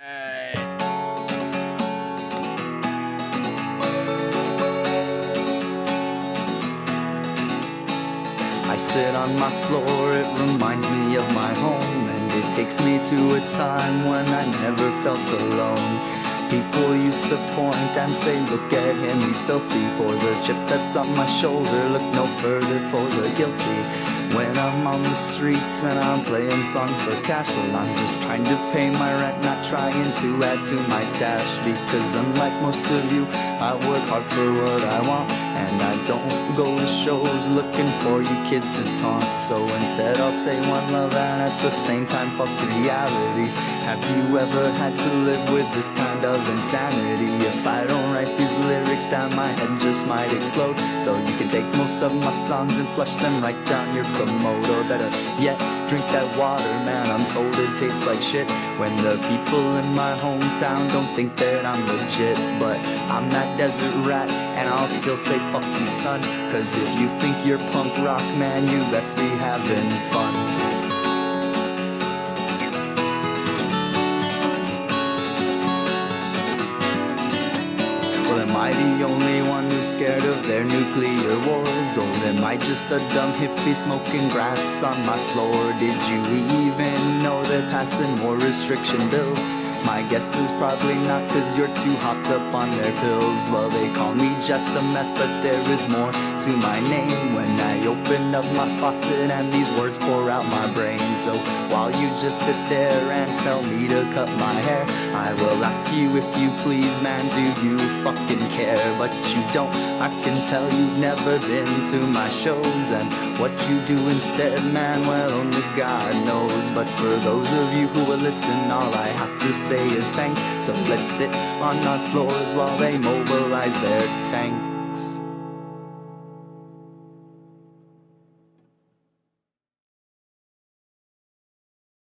I sit on my floor, it reminds me of my home, and it takes me to a time when I never felt alone. People used to point and say, look at him, he's filthy. For the chip that's on my shoulder, look no further for the guilty. When I'm on the streets and I'm playing songs for cash, well, I'm just trying to pay my rent, not trying to add to my stash. Because unlike most of you, I work hard for what I want, and I don't go to shows looking for you kids to taunt. So instead I'll say one love and at the same time fuck reality. Have you ever had to live with this kind of insanity? If I don't write these lyrics down, my head just might explode. So you can take most of my songs and flush them right down your commode. Or better yet, drink that water, man, I'm told it tastes like shit. When the people in my hometown don't think that I'm legit. But I'm that desert rat, and I'll still say fuck you, son. Cause if you think you're punk rock, man, you best be having fun. Am I the only one who's scared of their nuclear wars? Or am I just a dumb hippie smoking grass on my floor? Did you even know they're passing more restriction bills? My guess is probably not, cause you're too hopped up on their pills. Well, they call me just a mess, but there is more to my name. When I open up my faucet and these words pour out my brain. So while you just sit there and tell me to cut my hair, I will ask you if you please, man, do you fucking care? But you don't, I can tell you've never been to my shows. And what you do instead, man, well, only God knows. But for those of you who will listen, all I have to say is thanks. So let's sit on our floors while they mobilize their tanks.